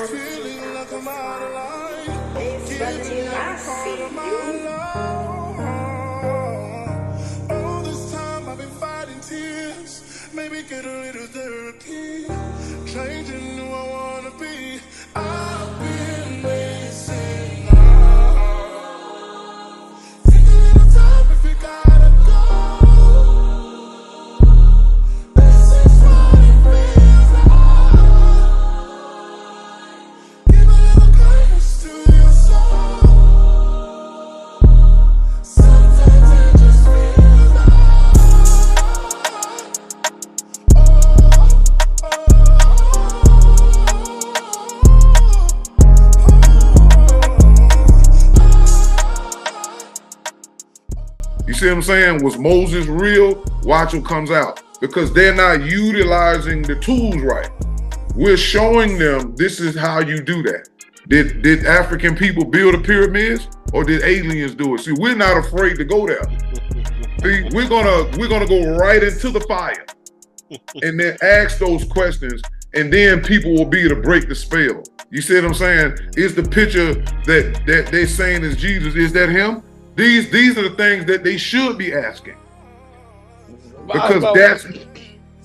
feeling like I'm out of line. I see you. All this time I've been fighting tears. Maybe get a little therapy. Changing who I wanna be. I've been missing out. Take a little time if you gotta go. This is what it feels like. Give a little kindness to your soul. Sometimes it just feels like You see what I'm saying? Was Moses real? Watch what comes out. Because they're not utilizing the tools right. We're showing them this is how you do that. Did African people build the pyramids or did aliens do it? See, we're not afraid to go there. See, we're gonna go right into the fire and then ask those questions, and then people will be able to break the spell. You see what I'm saying? Is the picture that they're saying is Jesus, is that him? These are the things that they should be asking. Because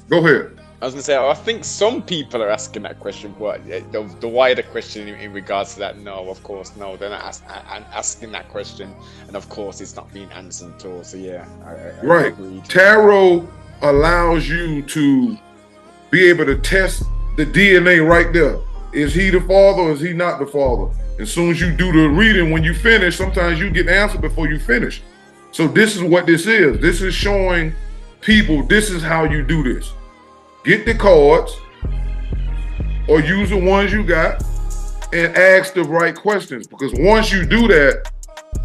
go ahead. I was going to say, I think some people are asking that question, but the wider question in regards to that, no, of course, no, they're not asking that question, and of course, it's not being answered at all. So yeah, I right. Agreed. Tarot allows you to be able to test the DNA right there. Is he the father or is he not the father? As soon as you do the reading, when you finish, sometimes you get the answer before you finish. So this is what this is. This is showing people this is how you do this. Get the cards or use the ones you got and ask the right questions. Because once you do that,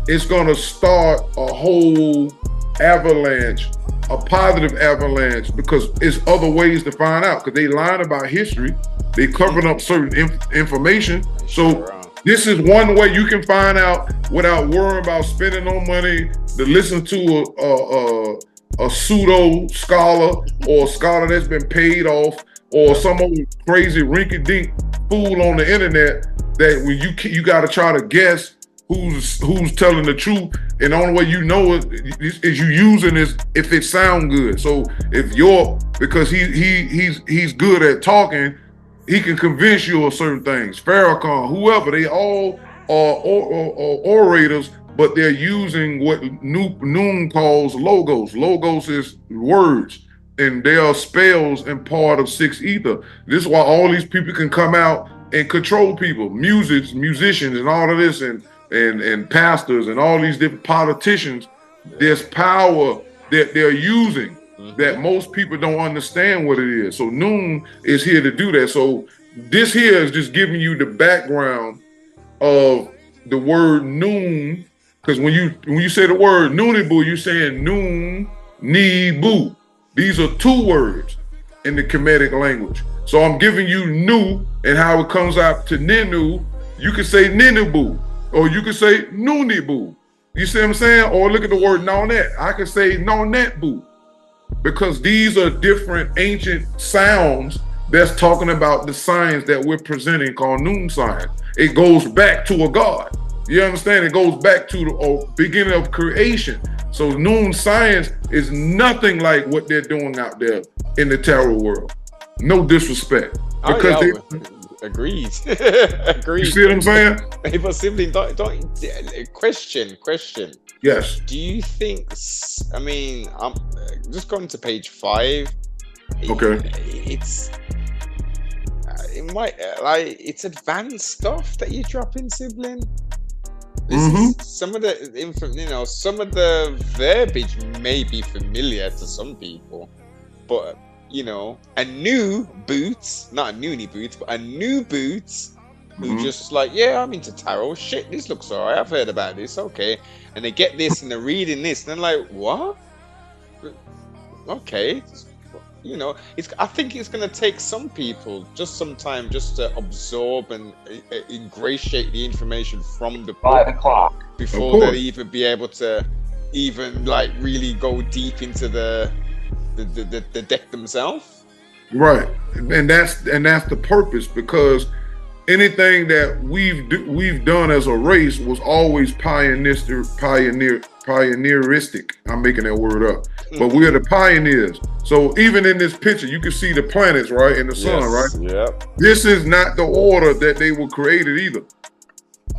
it's gonna start a whole avalanche, a positive avalanche, because it's other ways to find out. Because they lying about history, they covering up certain information. So this is one way you can find out without worrying about spending no money to listen to a pseudo scholar or a scholar that's been paid off or some old crazy rinky-dink fool on the internet that when you got to try to guess who's telling the truth, and the only way you know it is you using this if it sound good. So if because he's good at talking, he can convince you of certain things. Farrakhan, whoever, they all are orators, but they're using what Noon calls logos. Logos is words, and they are spells and part of six ether. This is why all these people can come out and control people, musicians, and all of this, and pastors, and all these different politicians. There's power that they're using that most people don't understand what it is. So Noon is here to do that. So this here is just giving you the background of the word noon, because when you say the word Noonebu, you're saying Noonebu. These are two words in the Kemetic language. So I'm giving you Nu and how it comes out to Ninu. You can say Noonebu, or you can say Noonebu. You see what I'm saying? Or look at the word Nonet. I can say Nonetbu, because these are different ancient sounds that's talking about the science that we're presenting called Noon science. It goes back to a god. You understand? It goes back to the beginning of creation. So Noon science is nothing like what they're doing out there in the tarot world. No disrespect. Because agreed. Agreed. You see what I'm saying? But simply don't question. Yes. Do you think? I mean, I'm just going to page 5. Okay. It's advanced stuff that you drop in, sibling. Some of the some of the verbiage may be familiar to some people, but a new boots, not a noonie boots, but a new boots, who just like, yeah, I'm into tarot. Shit, this looks alright. I've heard about this. Okay, and they get this and they're reading this, and they're like, what? Okay, I think it's going to take some people just some time just to absorb and ingratiate the information from the 5 o'clock before they'll even be able to even like really go deep into the deck themselves. Right, and that's the purpose, because anything that we've done as a race was always pioneeristic. I'm making that word up, but we're the pioneers. So even in this picture, you can see the planets, right, and the sun, right. Yes. Yep. This is not the order that they were created either.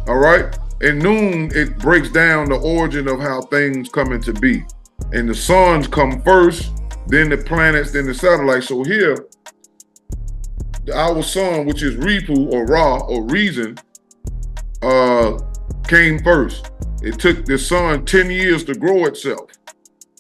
All right. In Noon, it breaks down the origin of how things come into be, and the suns come first, then the planets, then the satellites. So here, our sun, which is Ripu or Ra or reason, came first. It took the sun 10 years to grow itself.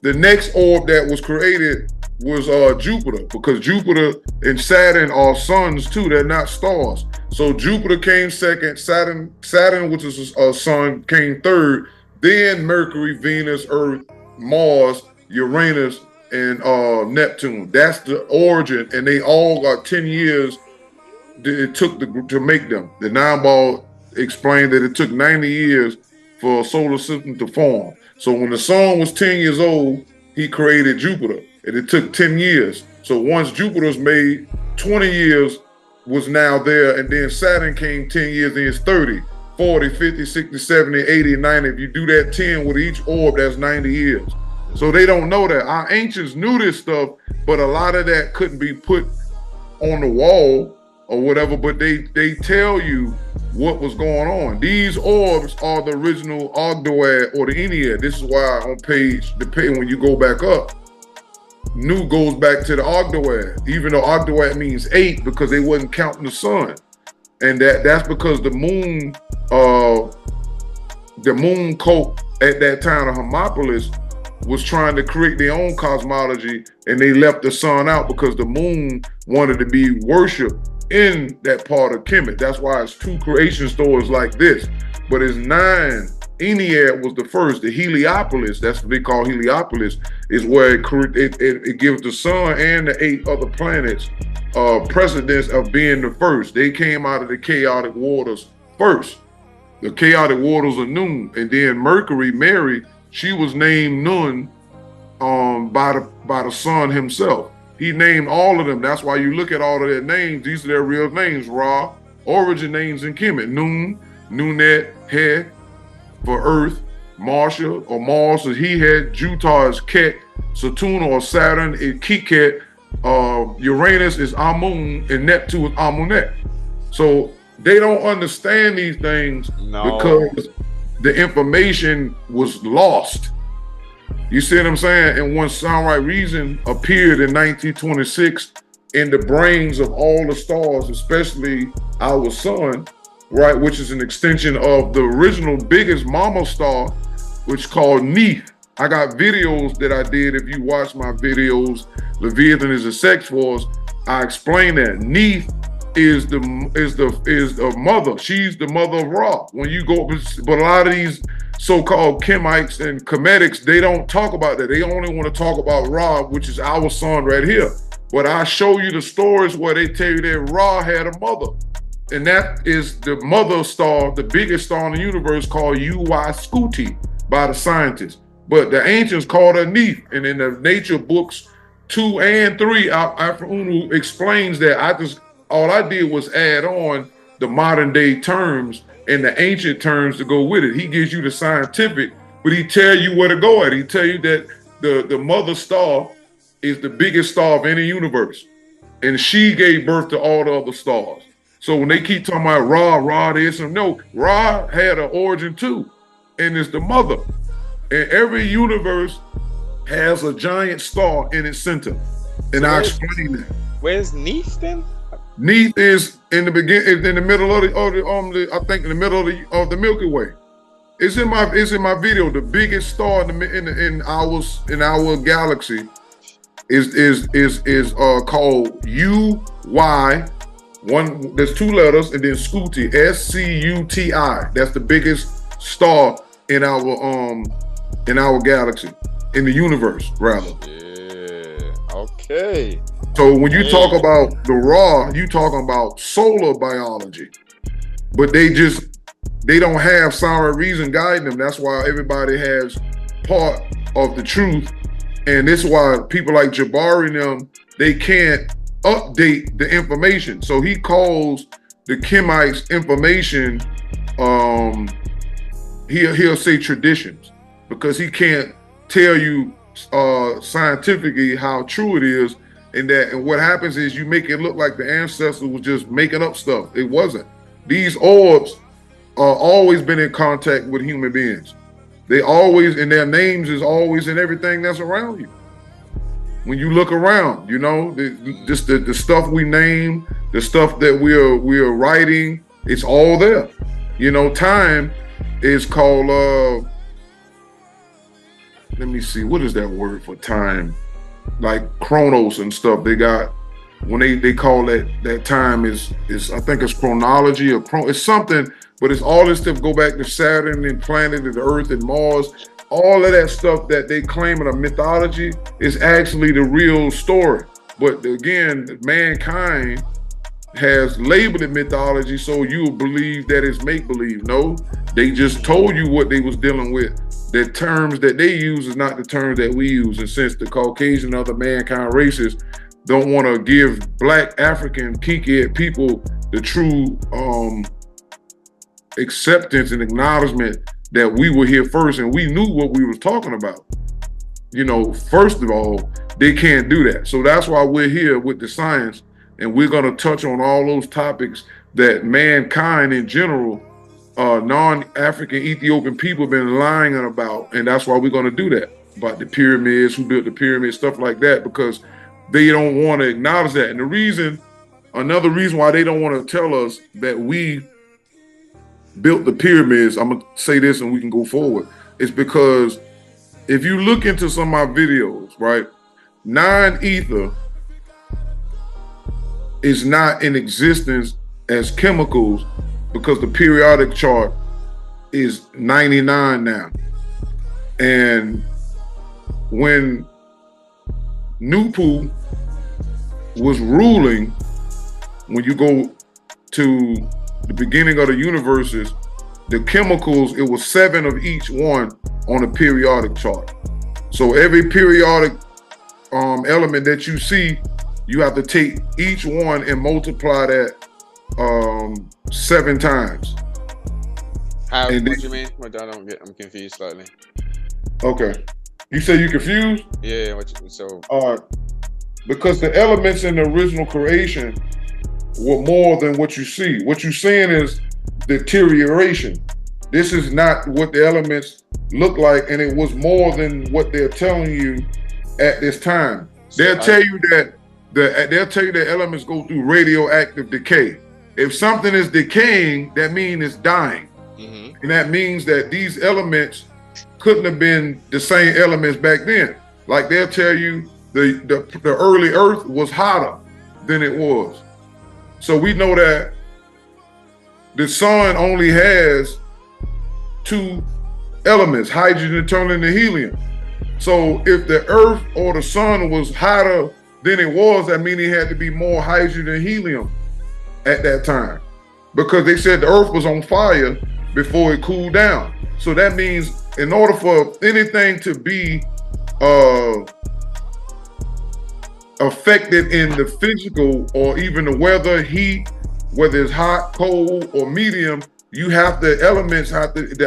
The next orb that was created was Jupiter, because Jupiter and Saturn are suns too. They're not stars. So Jupiter came second. Saturn, which is a sun, came third. Then Mercury, Venus, Earth, Mars, Uranus, and Neptune. That's the origin, and they all got 10 years it took to make them. The Nine Ball explained that it took 90 years for a solar system to form. So when the sun was 10 years old, he created Jupiter, and it took 10 years. So once Jupiter's made, 20 years was now there, and then Saturn came 10 years, and it's 30, 40, 50, 60, 70, 80, 90. If you do that 10 with each orb, that's 90 years. So they don't know that. Our ancients knew this stuff, but a lot of that couldn't be put on the wall or whatever, but they tell you what was going on. These orbs are the original Ogdoad or the Ennead. This is why on when you go back up, Nu goes back to the Ogdoad, even though Ogdoad means 8, because they wasn't counting the sun. And that's because the moon cult at that time of Hermopolis was trying to create their own cosmology, and they left the sun out because the moon wanted to be worshipped in that part of Kemet. That's why it's 2 creation stories like this. But it's 9. Ennead was the first. The Heliopolis, that's what they call Heliopolis, is where it gives the sun and the 8 other planets precedence of being the first. They came out of the chaotic waters first. The chaotic waters of Noon. And then Mercury, Mary, she was named Nun by the sun himself. He named all of them. That's why you look at all of their names. These are their real names. Ra, origin names in Kemet. Noon, Noonet, He for Earth, Marsha or Mars is He Had, Jutar is Ket, Saturn or Saturn is Kiket, Uranus is Amun, and Neptune is Amunet. So they don't understand these things because the information was lost. You see what I'm saying? And when Sound Right Reason appeared in 1926 in the brains of all the stars, especially our sun, right, which is an extension of the original biggest mama star, which is called Neith. I got videos that I did. If you watch my videos, Leviathan is a sex force, I explain that. Neith is the mother. She's the mother of Ra. When you go, but a lot of these so-called Kemites and Kemetics, they don't talk about that. They only want to talk about Ra, which is our sun right here. But I show you the stories where they tell you that Ra had a mother. And that is the mother star, the biggest star in the universe, called UY Scuti by the scientists. But the ancients called her Neith. And in the nature books 2 and 3, Afro-Unu explains that. All I did was add on the modern day terms and the ancient terms to go with it. He gives you the scientific, but he tell you where to go at. He tell you that the mother star is the biggest star of any universe. And she gave birth to all the other stars. So when they keep talking about Ra this and no, Ra had an origin too. And it's the mother. And every universe has a giant star in its center. And I explain that. Where's Neith then? Neith is in the beginning, in the middle of I think in the middle of the Milky Way. It's in my video. The biggest star in our galaxy is called UY. One, there's 2 letters, and then Scuti, SCUTI. That's the biggest star in our galaxy, in the universe, rather. Yeah. Okay. So when you talk about the Ra, you talking about solar biology, but they don't have sound reason guiding them. That's why everybody has part of the truth, and this is why people like Jabari and them, they can't update the information. So he calls the Kemites information, he'll say traditions, because he can't tell you scientifically how true it is. And what happens is you make it look like the ancestors was just making up stuff. It wasn't. These orbs always been in contact with human beings. They always, and their names is always in everything that's around you. When you look around, you know, just the stuff we name, the stuff that we're writing, it's all there. You know, time is called, let me see, what is that word for time? Like chronos and stuff. They got, when they call that time is I think it's chronology or it's something, but it's all this stuff go back to Saturn and planet and the Earth and Mars. All of that stuff that they claim in a mythology is actually the real story. But again, mankind has labeled it mythology, so you believe that it's make-believe. No, they just told you what they was dealing with. The terms that they use is not the terms that we use. And since the Caucasian other mankind races don't want to give Black, African, Kiki people the true acceptance and acknowledgement that we were here first and we knew what we was talking about. You know, first of all, they can't do that. So that's why we're here with the science, and we're going to touch on all those topics that mankind in general, non-African Ethiopian people have been lying about. And that's why we're going to do that, about the pyramids, who built the pyramids, stuff like that, because they don't want to acknowledge that. And another reason why they don't want to tell us that we built the pyramids, I'm gonna say this and we can go forward, is because if you look into some of my videos, right, 9 ether is not in existence as chemicals because the periodic chart is 99 now. And when Noonebu was ruling, when you go to the beginning of the universes, the chemicals, it was 7 of each one on a periodic chart. So every periodic element that you see, you have to take each one and multiply that 7 times. How? What do you mean? I'm confused slightly. Okay. You say you confused? Yeah. Because the elements in the original creation were more than what you see. What you're seeing is deterioration. This is not what the elements look like, and it was more than what they're telling you at this time. They'll tell you that the elements go through radioactive decay. If something is decaying, that means it's dying. Mm-hmm. And that means that these elements couldn't have been the same elements back then. Like they'll tell you the early Earth was hotter than it was. So we know that the sun only has 2 elements, hydrogen, deuterium, and helium. So if the Earth or the sun was hotter than it was, that means it had to be more hydrogen and helium at that time, because they said the Earth was on fire before it cooled down. So that means in order for anything to be affected in the physical or even the weather, heat, whether it's hot, cold, or medium, the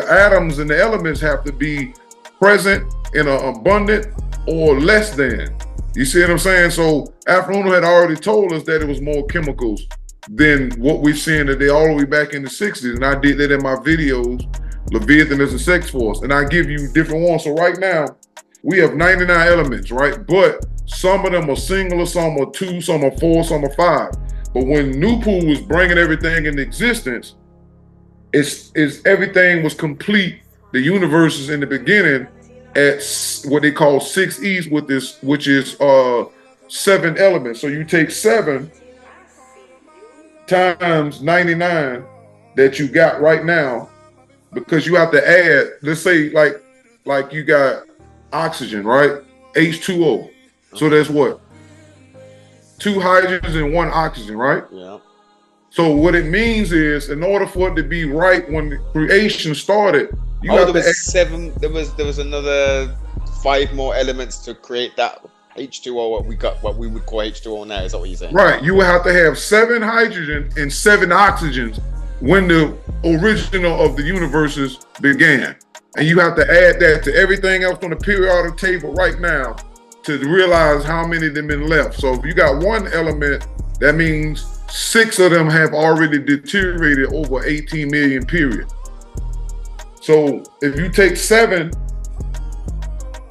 atoms and the elements have to be present in an abundant or less than. You see what I'm saying? So Afro had already told us that it was more chemicals than what we're seeing today all the way back in the 60s. And I did that in my videos, Leviathan is a sex force. And I give you different ones. So right now, we have 99 elements, right? But some of them are singular, some are 2, some are 4, some are 5. But when Noonebu was bringing everything into existence, it's everything was complete. The universe is in the beginning at what they call 6 East with this, which is 7 elements. So you take 7 times 99 that you got right now, because you have to add, let's say like you got oxygen, right? H2O. So that's what? 2 hydrogens and 1 oxygen, right? Yeah. So what it means is, in order for it to be right when the creation started, you have there was 7. There was another 5 more elements to create that H2O, what we would call H2O now. Is that what you're saying? Right. You would have to have 7 hydrogen and 7 oxygens when the original of the universes began. And you have to add that to everything else on the periodic table right now to realize how many of them been left. So if you got one element, that means 6 of them have already deteriorated over 18 million period. So if you take 7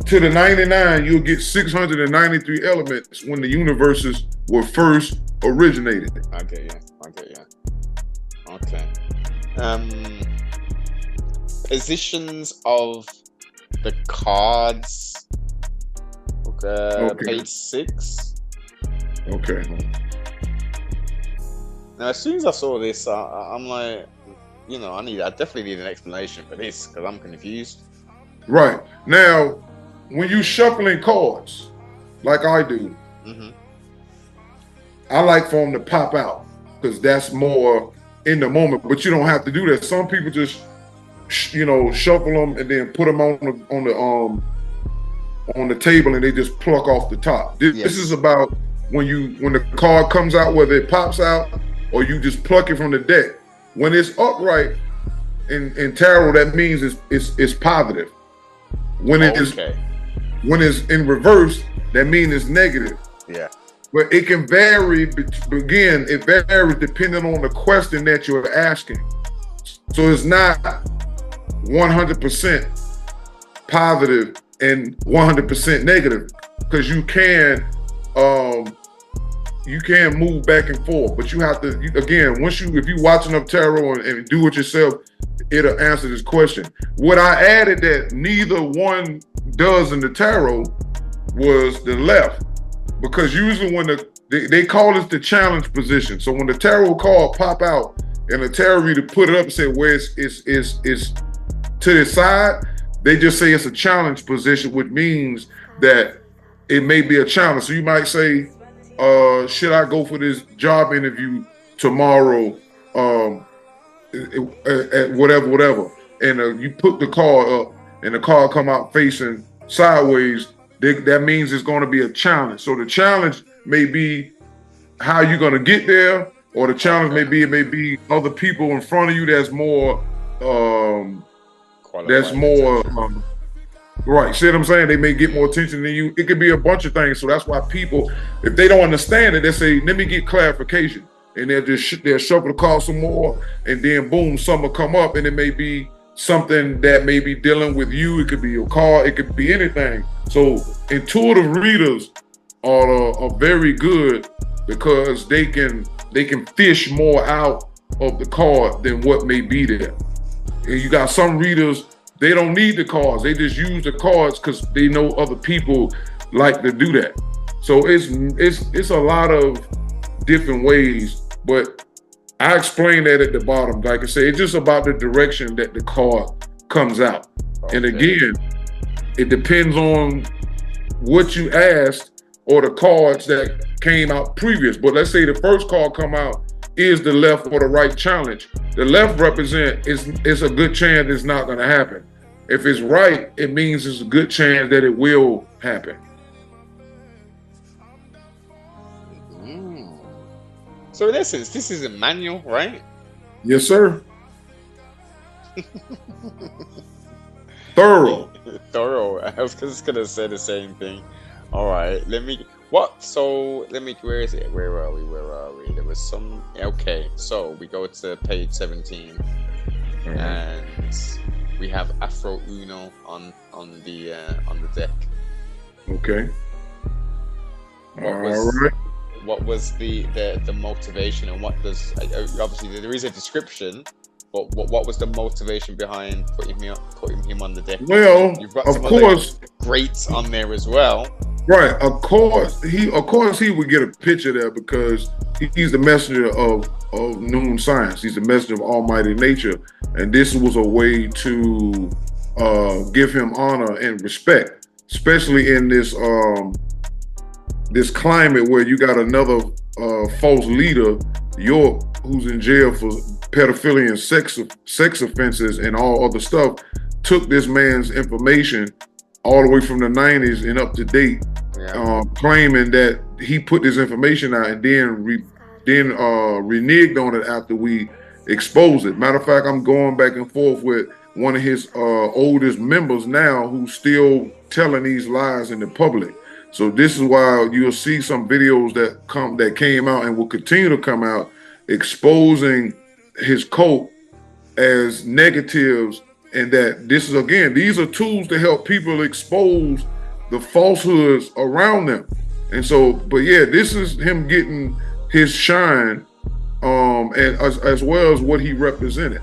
to the 99, you'll get 693 elements when the universes were first originated. I get you. Okay. Positions of the cards. Okay. Page 6. Okay. Now, as soon as I saw this, I'm like, I definitely need an explanation for this because I'm confused. Right. Now, when you shuffling cards, like I do, I like for them to pop out because that's more in the moment. But you don't have to do that. Some people just, shuffle them and then put them on the table and they just pluck off the top. This is about when the card comes out, whether it pops out or you just pluck it from the deck. When it's upright in tarot, that means it's positive. When it's in reverse, that means it's negative. Yeah. But it can vary. Again, it varies depending on the question that you're asking. So it's not 100% positive and 100% negative because you can move back and forth. But you have to if you watch enough tarot and do it yourself, it'll answer this question. What I added that neither one does in the tarot was the left, because usually when they call this the challenge position. So when the tarot card pop out and the tarot reader put it up and say where it's to the side, they just say it's a challenge position, which means that it may be a challenge. So you might say, should I go for this job interview tomorrow? At whatever, and you put the card up, and the card come out facing sideways. That means it's going to be a challenge. So the challenge may be how you're going to get there, or the challenge may be other people in front of you that's more right. See what I'm saying? They may get more attention than you. It could be a bunch of things. So that's why people, if they don't understand it, they say, "Let me get clarification." And they'll shuffle the card some more, and then boom, some will come up, and it may be something that may be dealing with you. It could be your car, it could be anything. So intuitive readers are very good because they can fish more out of the card than what may be there. And you got some readers, they don't need the cards, they just use the cards because they know other people like to do that. So it's a lot of different ways. But I explained that at the bottom. Like I said, it's just about the direction that the card comes out. Okay. And again, it depends on what you asked or the cards that came out previous. But let's say the first card come out is the left or the right challenge. The left represent it's a good chance it's not going to happen. If it's right, it means it's a good chance that it will happen. So in essence, this is a manual, right? Yes, sir. Thorough. I was just gonna say the same thing. All right, where is it? Where are we? There was some. Okay, so we go to page 17, and we have Afro Uno on the deck. Okay. What was the motivation, and what does obviously there is a description, but what was the motivation behind putting him on the deck? Well, you've got of course, greats on there as well. Right, of course he would get a picture there because he's the messenger of Noon Science. He's the messenger of Almighty Nature, and this was a way to give him honor and respect, especially in this climate where you got another false leader, York, who's in jail for pedophilia and sex offenses and all other stuff, took this man's information all the way from the 90s and up to date Yeah. claiming that he put this information out and then reneged on it after we exposed it. Matter of fact, I'm going back and forth with one of his oldest members now who's still telling these lies in the public. So this is why you'll see some videos that came out and will continue to come out exposing his cult as negatives, and that this is, again, these are tools to help people expose the falsehoods around them. And so, but yeah, this is him getting his shine, and as well as what he represented.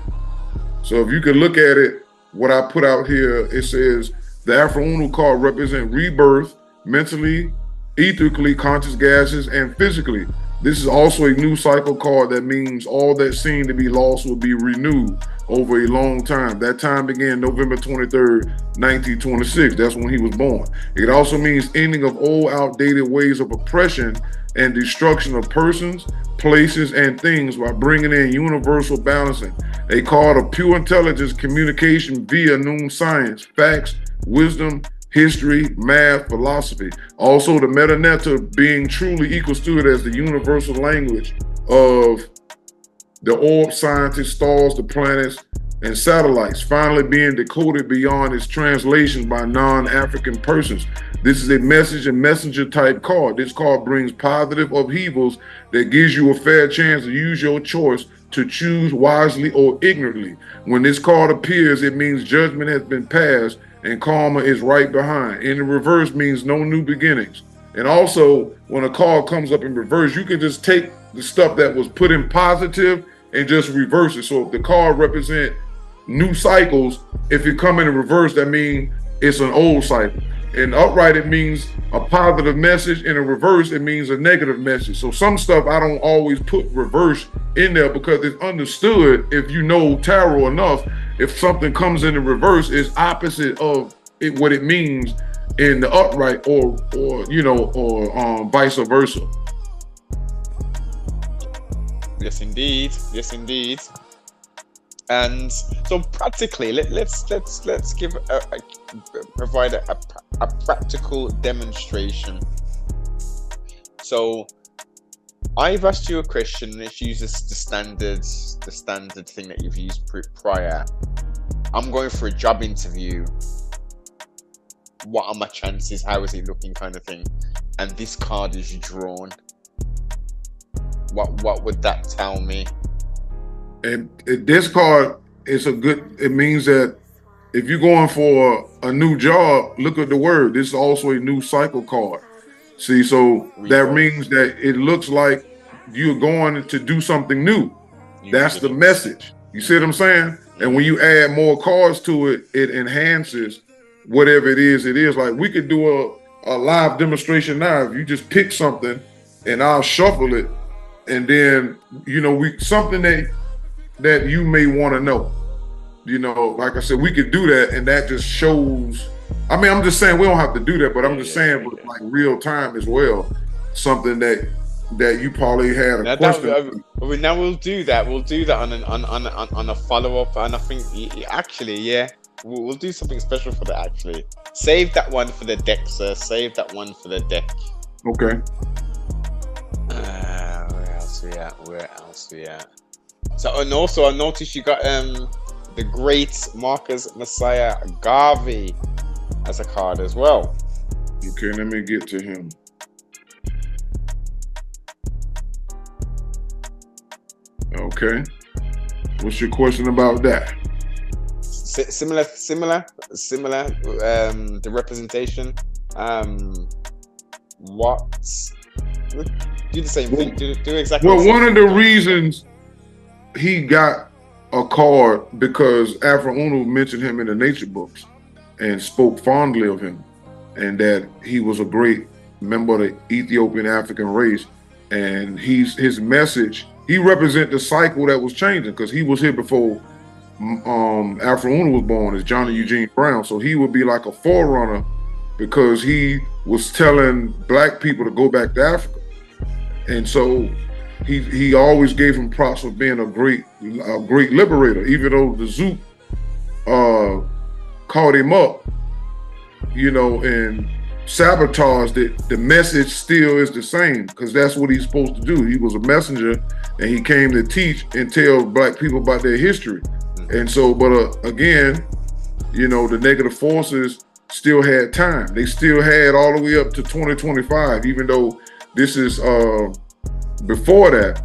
So if you can look at it, what I put out here, it says the Afro Uno card represent rebirth, mentally, ethically, conscious gases, and physically. This is also a new cycle card that means all that seemed to be lost will be renewed over a long time. That time began November 23rd, 1926. That's when he was born. It also means ending of old, outdated ways of oppression and destruction of persons, places, and things by bringing in universal balancing. A card of pure intelligence, communication via noon science, facts, wisdom, history, math, philosophy. Also, the metaneta being truly equals to it as the universal language of the orb, scientists, stars, the planets, and satellites, finally being decoded beyond its translation by non-African persons. This is a message and messenger type card. This card brings positive upheavals that gives you a fair chance to use your choice to choose wisely or ignorantly. When this card appears, it means judgment has been passed and karma is right behind. In the reverse means no new beginnings. And also, when a card comes up in reverse, you can just take the stuff that was put in positive and just reverse it. So if the card represent new cycles, if it come in reverse, that means it's an old cycle. In upright, it means a positive message. In a reverse, it means a negative message. So some stuff I don't always put reverse in there because it's understood, if you know tarot enough, if something comes in the reverse, it's opposite of it, what it means in the upright, or vice versa. Yes, indeed. Yes, indeed. And so practically, let's give provide a practical demonstration. So I've asked you a question, and it uses the standard thing that you've used prior. I'm going for a job interview. What are my chances? How is it looking, kind of thing? And this card is drawn. What would that tell me? And this card is it means that if you're going for a new job, look at the word. This is also a new cycle card. See, so that means that it looks like you're going to do something new. That's the message. You see what I'm saying? And when you add more cards to it, it enhances whatever it is. Like we could do a live demonstration now. If you just pick something and I'll shuffle it, and then something that you may want to know. Like I said, we could do that, and that just shows. I mean, I'm just saying we don't have to do that, but I'm just saying, like real time as well, something that you probably had a question. Now we'll do that. We'll do that on a follow up, and I think actually, we'll do something special for that. Actually, save that one for the deck, sir. Save that one for the deck. Okay. Where else we at? So, and also I noticed you got the great Marcus Messiah Garvey as a card as well. Okay, let me get to him. Okay. What's your question about that? Similar. The representation. Do the same thing. Do exactly. Well, one of the reasons he got a card because Afro Uno mentioned him in the nature books and spoke fondly of him, and that he was a great member of the Ethiopian African race. And his message, he represents the cycle that was changing because he was here before Afro Uno was born as Johnny Eugene Brown. So he would be like a forerunner because he was telling black people to go back to Africa. And so he always gave him props for being a great liberator, even though the Zook called him up, and sabotaged it, the message still is the same because that's what he's supposed to do. He was a messenger and he came to teach and tell black people about their history. And so, but again, you know, the negative forces still had time. They still had all the way up to 2025, even though this is before that.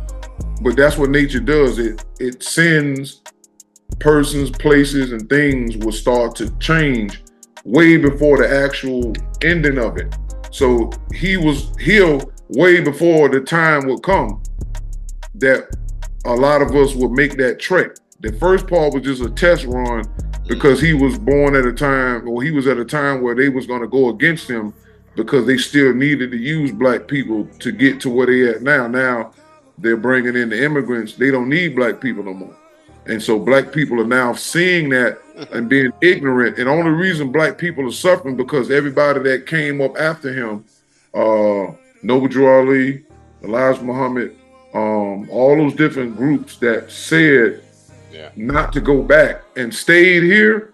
But that's what nature does. It sends persons, places, and things will start to change way before the actual ending of it. So he was here way before the time would come that a lot of us would make that trek. The first part was just a test run because he was born at a time, or he was at a time where they was going to go against him because they still needed to use black people to get to where they at now. Now they're bringing in the immigrants. They don't need black people no more. And so black people are now seeing that and being ignorant. And the only reason black people are suffering because everybody that came up after him, Noonebu Ali, Elijah Muhammad, all those different groups that said not to go back and stayed here,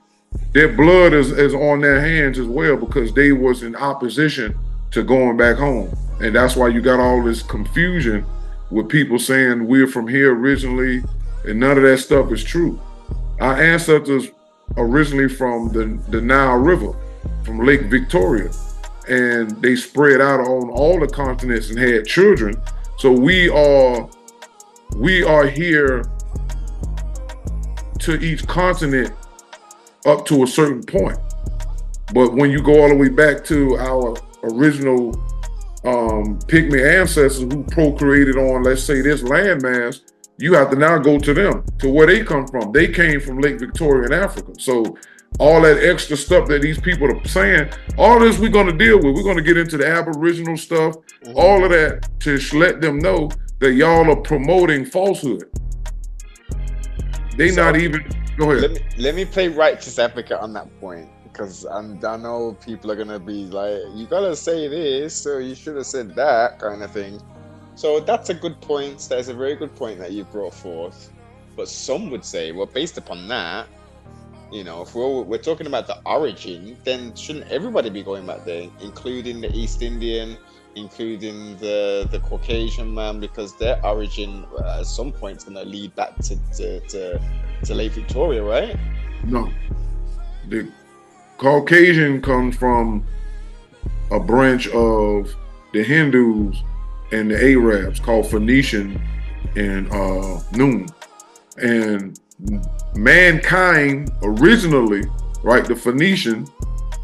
their blood is on their hands as well because they was in opposition to going back home. And that's why you got all this confusion with people saying we're from here originally, and none of that stuff is true. Our ancestors originally from the Nile River, from Lake Victoria, and they spread out on all the continents and had children. So we are here to each continent up to a certain point. But when you go all the way back to our original pygmy ancestors who procreated on, let's say, this landmass, you have to now go to them, to where they come from. They came from Lake Victoria in Africa. So all that extra stuff that these people are saying, all this we're going to deal with. We're going to get into the Aboriginal stuff, all of that, to let them know that y'all are promoting falsehood. They so, not even, go ahead. Let me play righteous advocate on that point, because I know people are going to be like, you got to say this, so you should have said that kind of thing. So that's a good point. That is a very good point that you brought forth. But some would say, well, based upon that, you know, if we're talking about the origin, then shouldn't everybody be going back there, including the East Indian, including the Caucasian man, because their origin at some point is going to lead back to Lake Victoria, right? No. The Caucasian comes from a branch of the Hindus and the Arabs called Phoenician and Noon. And mankind originally, right, the Phoenician,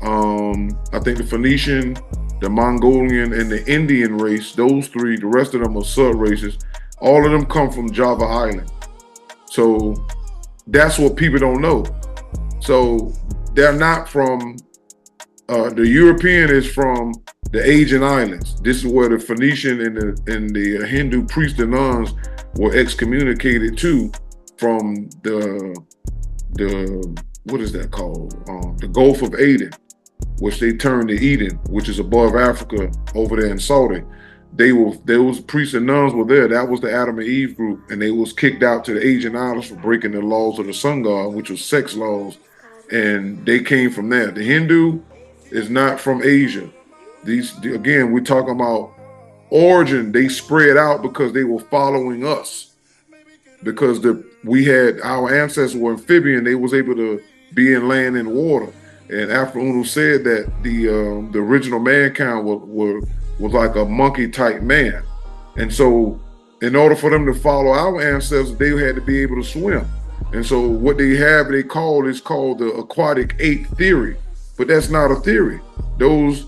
I think the Phoenician, the Mongolian, and the Indian race, those three, the rest of them are sub-races, all of them come from Java Island. So that's what people don't know. So they're not from, the European is from the Asian islands. This is where the Phoenician and the Hindu priests and nuns were excommunicated to from the what is that called? The Gulf of Aden, which they turned to Eden, which is above Africa over there in Saudi. Those priests and nuns were there. That was the Adam and Eve group, and they was kicked out to the Asian islands for breaking the laws of the sun god, which was sex laws, and they came from there. The Hindu is not from Asia. Again, we're talking about origin. They spread out because they were following us. Because our ancestors were amphibian, they was able to be in land and water. And after Unu said that the original mankind was like a monkey type man. And so in order for them to follow our ancestors, they had to be able to swim. And so what they called the aquatic ape theory. But that's not a theory. Those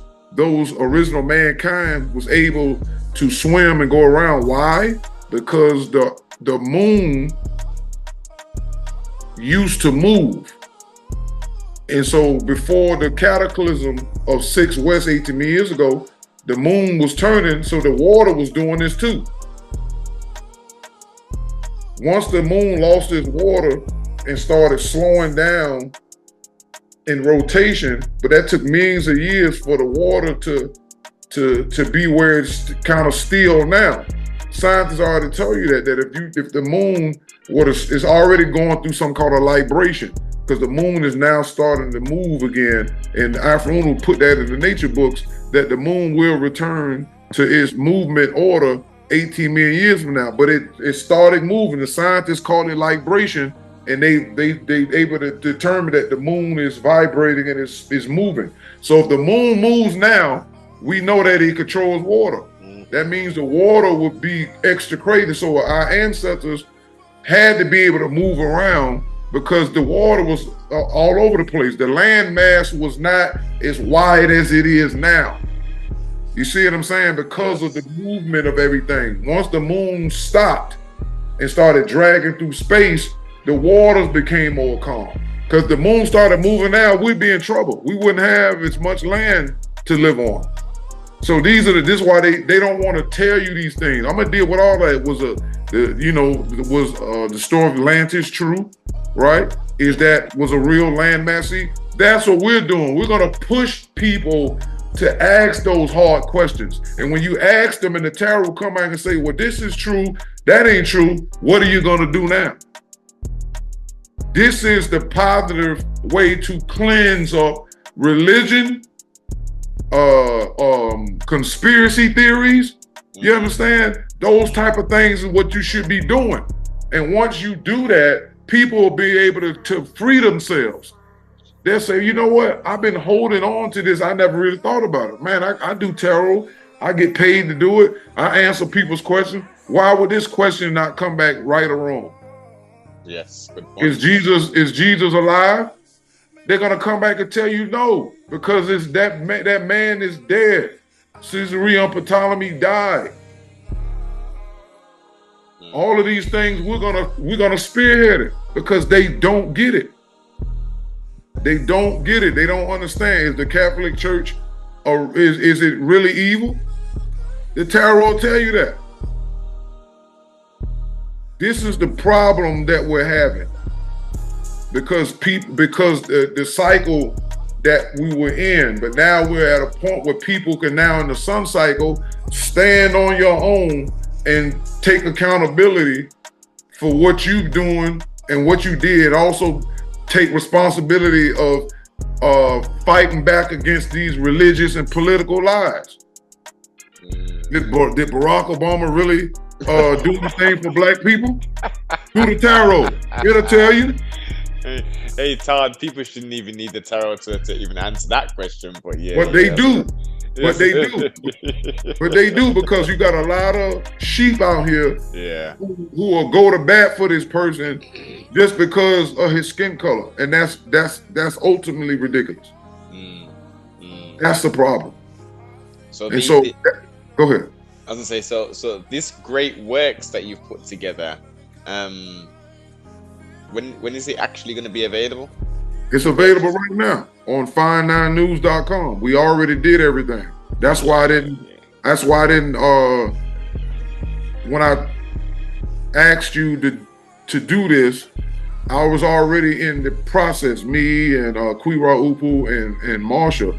original mankind was able to swim and go around. Why? Because the moon used to move. And so before the cataclysm of 6 West 18 years ago, the moon was turning, so the water was doing this too. Once the moon lost its water and started slowing down in rotation, but that took millions of years for the water to be where it's kind of still now. scientists already tell you that if the moon is already going through some kind of libration, because the moon is now starting to move again, and Afroon will put that in the nature books that the moon will return to its movement order 18 million years from now. But it started moving. The scientists call it libration, and they able to determine that the moon is vibrating and is moving. So if the moon moves now, we know that it controls water. That means the water would be extra crazy. So our ancestors had to be able to move around because the water was all over the place. The land mass was not as wide as it is now. You see what I'm saying? Because of the movement of everything. Once the moon stopped and started dragging through space, the waters became more calm. Because the moon started moving out, we'd be in trouble. We wouldn't have as much land to live on. So this is why they don't want to tell you these things. I'm gonna deal with all that. The story of Atlantis true, right? Was a real landmass? See, that's what we're doing. We're gonna push people to ask those hard questions. And when you ask them and the tarot will come back and say, well, this is true, that ain't true, what are you gonna do now? This is the positive way to cleanse up religion, conspiracy theories. You understand? Those type of things is what you should be doing. And once you do that, people will be able to free themselves. They'll say, you know what? I've been holding on to this. I never really thought about it. Man, I do tarot. I get paid to do it. I answer people's questions. Why would this question not come back right or wrong? Yes. Good point. Is Jesus alive? They're gonna come back and tell you no, because it's that man is dead. Caesarea Ptolemy died. All of these things we're gonna spearhead it because they don't get it. They don't get it. They don't understand. Is the Catholic Church, or is it really evil? The tarot will tell you that. This is the problem that we're having. Because the cycle that we were in, but now we're at a point where people can now in the sun cycle stand on your own and take accountability for what you're doing and what you did. Also take responsibility of fighting back against these religious and political lies. Did Barack Obama really do the thing for black people? Through the tarot, it'll tell you. Hey Todd, people shouldn't even need the tarot to even answer that question, but yeah. But they do. But they do. But they do, because you got a lot of sheep out here who will go to bat for this person just because of his skin color. And that's ultimately ridiculous. That's the problem. So go ahead. I was gonna say, so this great works that you've put together, when is it actually going to be available? It's available right now on fine9news.com. We already did everything. That's why I didn't when I asked you to do this, I was already in the process. Me and Quira Upu and Marsha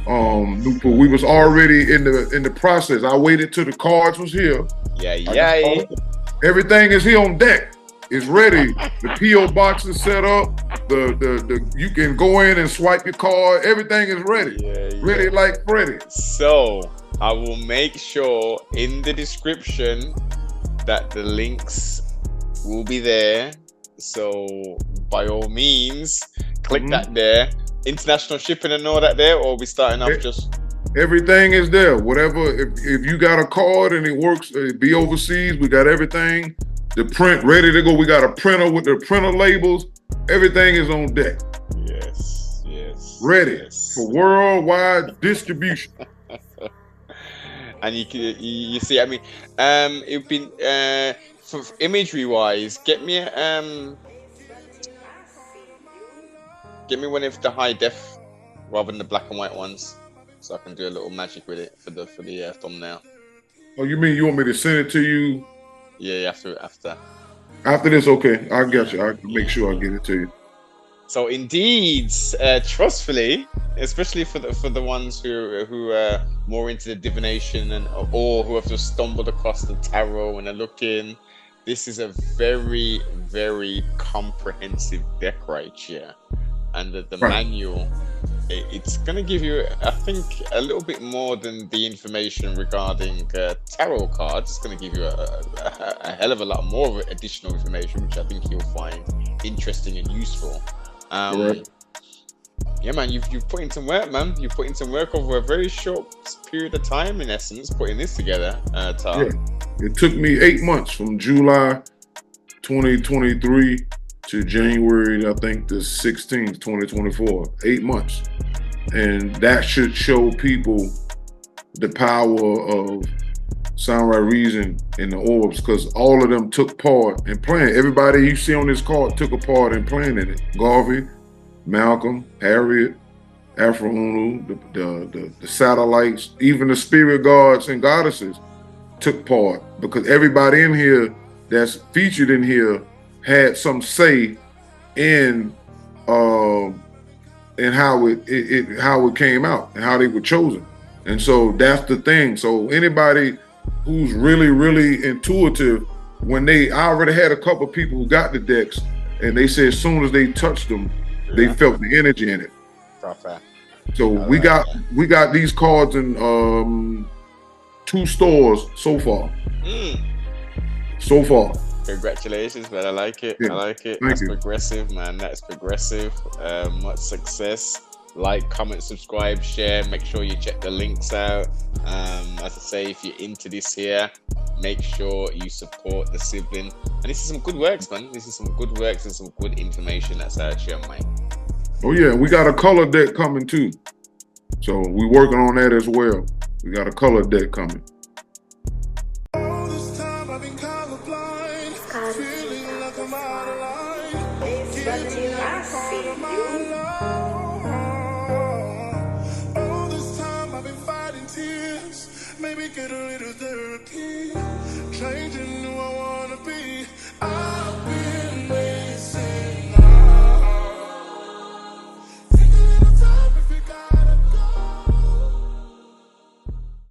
Noonebu, we was already in the process. I waited till the cards was here. Yeah. Everything is here on deck. It's ready. The P.O. box is set up. The you can go in and swipe your card. Everything is ready. Ready like Freddy. So I will make sure in the description that the links will be there. So by all means, click that there. International shipping and all that there, or we starting off just. Everything is there. Whatever. If you got a card and it works, be overseas. We got everything. The print ready to go. We got a printer with the printer labels. Everything is on deck. Yes. Ready for worldwide distribution. And you see, I mean, it'd been for imagery wise, get me one of the high def rather than the black and white ones, so I can do a little magic with it for the thumbnail. Oh, you mean you want me to send it to you? Yeah, after this, okay. I got you. I can make sure I get it to you. So indeed, trustfully, especially for the ones who are more into the divination and or who have just stumbled across the tarot and are looking, this is a very very comprehensive deck right here, and the Right. manual. It's going to give you, I think, a little bit more than the information regarding tarot cards. It's going to give you a hell of a lot more of additional information, which I think you'll find interesting and useful. Um, Correct. yeah, man, you've put in some work, man. You've put in some work over a very short period of time, in essence, putting this together, Yeah. Tar. It took me 8 months from July 2023 to January, I think the 16th, 2024. 8 months. And that should show people the power of Sound Right Reason and the orbs, because all of them took part in playing. Everybody you see on this card took a part in playing in it. Garvey, Malcolm, Harriet, Afro Unu, the satellites, even the spirit gods and goddesses took part, because everybody in here that's featured in here had some say in and how how it came out and how they were chosen. And so that's the thing. So anybody who's really intuitive, when I already had a couple of people who got the decks, and they said as soon as they touched them, they Yeah, felt the energy in it. proper. So I like that. we got these cards in 2 stores so far. Mm. So far. Congratulations, man. I like it. I Yeah. like it. Thank That's you. progressive, man. That's progressive. Much success. Like, comment, subscribe, share. Make sure you check the links out. As I say, if you're into this here, make sure you support the sibling. And this is some good works, man. This is some good works and some good information that's out here, man. Oh yeah, we got a color deck coming too. So we're working on that as well. We got a color deck coming. All this time I've been colorblind, feeling like I'm out of line. Giving every part of my love. All this time I've been fighting tears. Maybe get a little therapy. Changing who I wanna be.